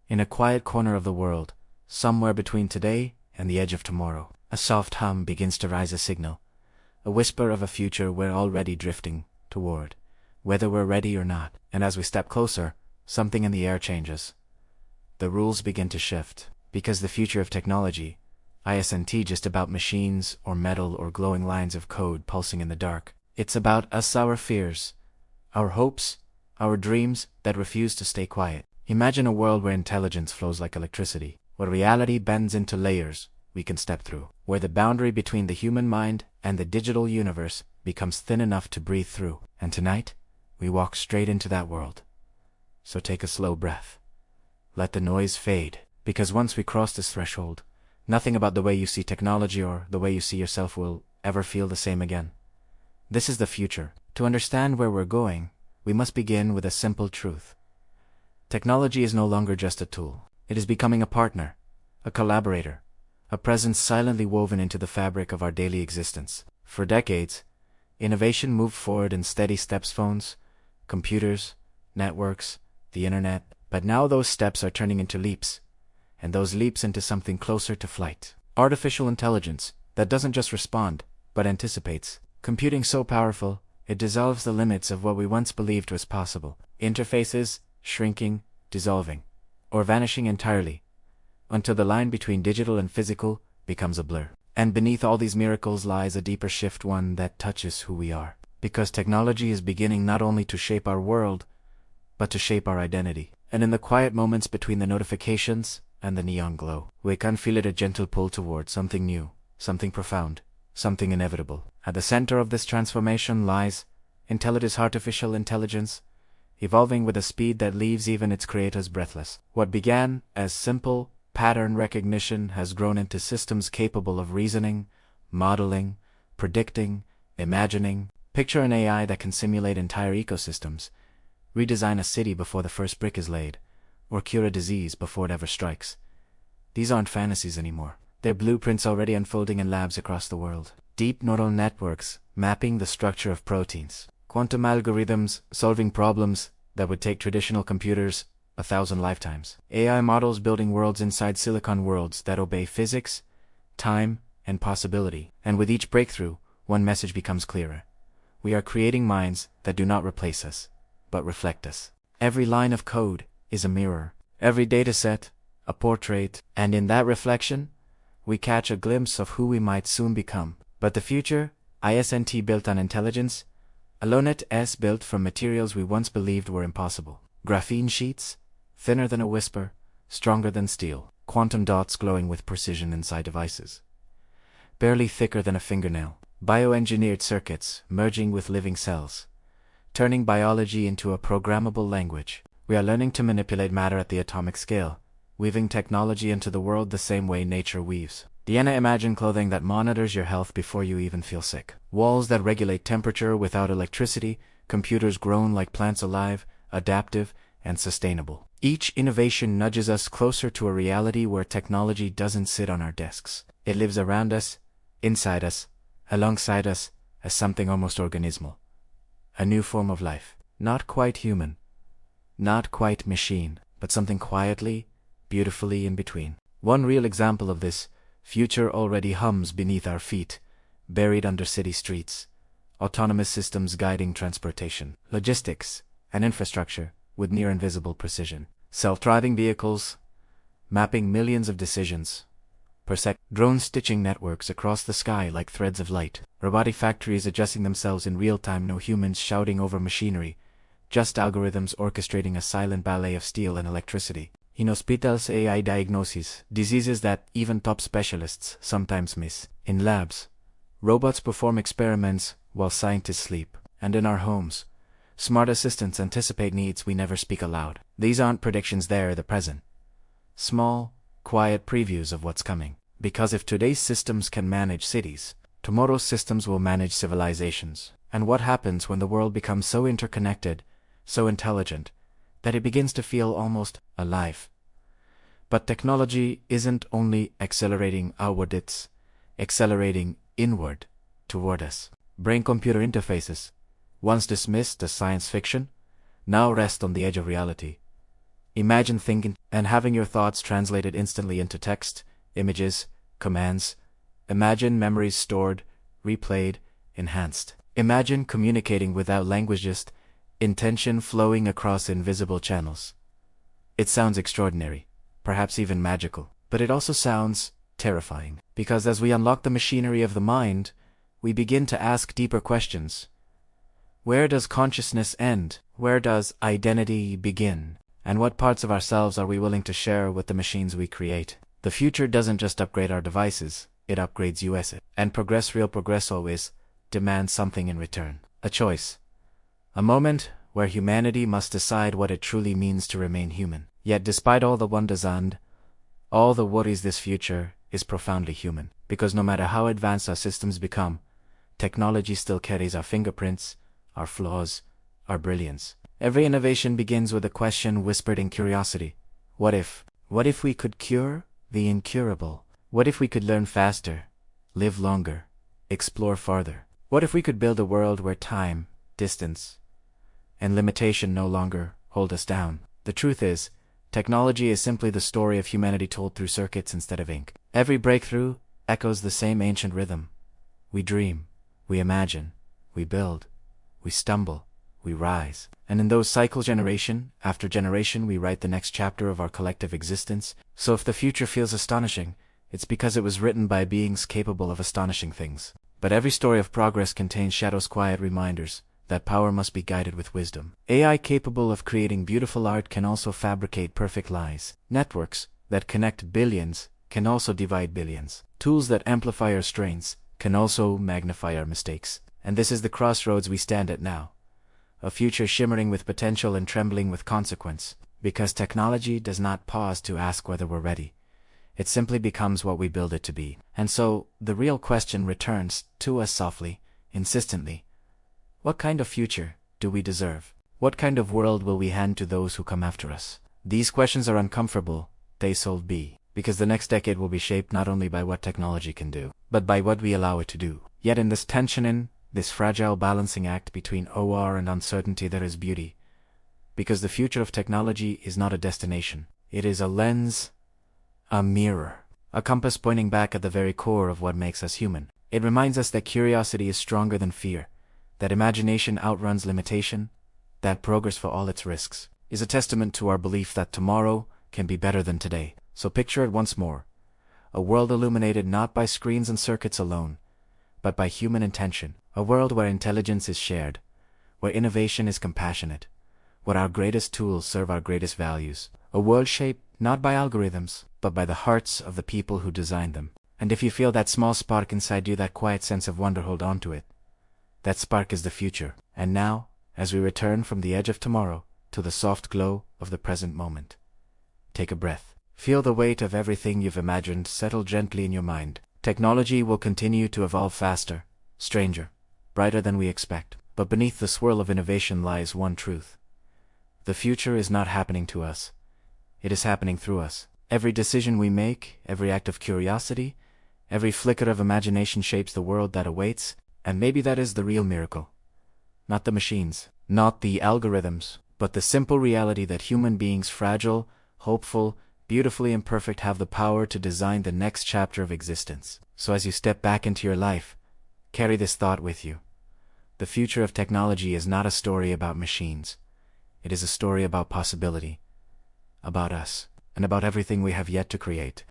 In a quiet corner of the world, somewhere between today and the edge of tomorrow, a soft hum begins to rise, a signal, a whisper of a future we're already drifting toward, whether we're ready or not. And as we step closer, something in the air changes. The rules begin to shift, because the future of technology isn't just about machines or metal or glowing lines of code pulsing in the dark. It's about us, our fears, our hopes, our dreams that refuse to stay quiet. Imagine a world where intelligence flows like electricity, where reality bends into layers we can step through, where the boundary between the human mind and the digital universe becomes thin enough to breathe through. And tonight, we walk straight into that world. So take a slow breath. Let the noise fade, because once we cross this threshold, nothing about the way you see technology or the way you see yourself will ever feel the same again. This is the future. To understand where we're going, we must begin with a simple truth. Technology is no longer just a tool. It is becoming a partner, a collaborator, a presence silently woven into the fabric of our daily existence. For decades, innovation moved forward in steady steps: phones, computers, networks, the internet. But now those steps are turning into leaps, and those leaps into something closer to flight. Artificial intelligence that doesn't just respond, but anticipates. Computing so powerful, it dissolves the limits of what we once believed was possible. Interfaces shrinking, dissolving, or vanishing entirely, until the line between digital and physical becomes a blur. And beneath all these miracles lies a deeper shift, one that touches who we are. Because technology is beginning not only to shape our world, but to shape our identity. And in the quiet moments between the notifications and the neon glow, we can feel it, a gentle pull toward something new, something profound, something inevitable. At the center of this transformation lies artificial intelligence, evolving with a speed that leaves even its creators breathless. What began as simple pattern recognition has grown into systems capable of reasoning, modeling, predicting, imagining. Picture an AI that can simulate entire ecosystems, redesign a city before the first brick is laid, or cure a disease before it ever strikes. These aren't fantasies anymore. They're blueprints already unfolding in labs across the world. Deep neural networks mapping the structure of proteins. Quantum algorithms solving problems that would take traditional computers 1,000 lifetimes. AI models building worlds inside silicon worlds that obey physics, time, and possibility. And with each breakthrough, one message becomes clearer. We are creating minds that do not replace us, but reflect us. Every line of code is a mirror, every dataset a portrait, and in that reflection, we catch a glimpse of who we might soon become. But the future isn't built on intelligence alone, it's built from materials we once believed were impossible. Graphene sheets, thinner than a whisper, stronger than steel. Quantum dots glowing with precision inside devices, barely thicker than a fingernail. Bioengineered circuits merging with living cells, turning biology into a programmable language. We are learning to manipulate matter at the atomic scale, weaving technology into the world the same way nature weaves. Diana, imagine clothing that monitors your health before you even feel sick. Walls that regulate temperature without electricity. Computers grown like plants, alive, adaptive, and sustainable. Each innovation nudges us closer to a reality where technology doesn't sit on our desks. It lives around us, inside us, alongside us, as something almost organismal. A new form of life. Not quite human, not quite machine, but something quietly, beautifully in between. One real example of this future already hums beneath our feet, buried under city streets. Autonomous systems guiding transportation, logistics, and infrastructure with near-invisible precision. Self-driving vehicles mapping millions of decisions per second. Drones stitching networks across the sky like threads of light. Robotic factories adjusting themselves in real time, no humans shouting over machinery, just algorithms orchestrating a silent ballet of steel and electricity. In hospitals, AI diagnoses diseases that even top specialists sometimes miss. In labs, robots perform experiments while scientists sleep. And in our homes, smart assistants anticipate needs we never speak aloud. These aren't predictions, they're the present. Small, quiet previews of what's coming. Because if today's systems can manage cities, tomorrow's systems will manage civilizations. And what happens when the world becomes so interconnected, so intelligent, that it begins to feel almost alive? But technology isn't only accelerating outward, it's accelerating inward, toward us. Brain-computer interfaces, once dismissed as science fiction, now rest on the edge of reality. Imagine thinking and having your thoughts translated instantly into text, images, commands. Imagine memories stored, replayed, enhanced. Imagine communicating without language, just intention flowing across invisible channels. It sounds extraordinary, perhaps even magical, but it also sounds terrifying. Because as we unlock the machinery of the mind, we begin to ask deeper questions. Where does consciousness end? Where does identity begin? And what parts of ourselves are we willing to share with the machines we create? The future doesn't just upgrade our devices, it upgrades us. And real progress always demands something in return. A choice. A moment where humanity must decide what it truly means to remain human. Yet despite all the wonders and all the worries, this future is profoundly human. Because no matter how advanced our systems become, technology still carries our fingerprints, our flaws, our brilliance. Every innovation begins with a question whispered in curiosity. What if? What if we could cure the incurable? What if we could learn faster, live longer, explore farther? What if we could build a world where time, distance, and limitation no longer hold us down? The truth is, technology is simply the story of humanity told through circuits instead of ink. Every breakthrough echoes the same ancient rhythm. We dream, we imagine, we build, we stumble, we rise. And in those cycles, generation after generation, we write the next chapter of our collective existence. So if the future feels astonishing, it's because it was written by beings capable of astonishing things. But every story of progress contains shadows, quiet reminders that power must be guided with wisdom. AI capable of creating beautiful art can also fabricate perfect lies. Networks that connect billions can also divide billions. Tools that amplify our strengths can also magnify our mistakes. And this is the crossroads we stand at now. A future shimmering with potential and trembling with consequence. Because technology does not pause to ask whether we're ready. It simply becomes what we build it to be. And so, the real question returns to us softly, insistently. What kind of future do we deserve? What kind of world will we hand to those who come after us? These questions are uncomfortable, they so be. Because the next decade will be shaped not only by what technology can do, but by what we allow it to do. Yet in this tension, this fragile balancing act between OR and uncertainty, there is beauty. Because the future of technology is not a destination. It is a lens, a mirror, a compass pointing back at the very core of what makes us human. It reminds us that curiosity is stronger than fear, that imagination outruns limitation, that progress, for all its risks, is a testament to our belief that tomorrow can be better than today. So picture it once more. A world illuminated not by screens and circuits alone, but by human intention. A world where intelligence is shared, where innovation is compassionate, where our greatest tools serve our greatest values. A world shaped not by algorithms, but by the hearts of the people who designed them. And if you feel that small spark inside you, that quiet sense of wonder, hold on to it. That spark is the future. And now, as we return from the edge of tomorrow to the soft glow of the present moment, take a breath. Feel the weight of everything you've imagined settle gently in your mind. Technology will continue to evolve faster, stranger, brighter than we expect. But beneath the swirl of innovation lies one truth. The future is not happening to us. It is happening through us. Every decision we make, every act of curiosity, every flicker of imagination shapes the world that awaits. And maybe that is the real miracle. Not the machines, not the algorithms, but the simple reality that human beings, fragile, hopeful, beautifully imperfect, have the power to design the next chapter of existence. So as you step back into your life, carry this thought with you. The future of technology is not a story about machines. It is a story about possibility, about us, and about everything we have yet to create.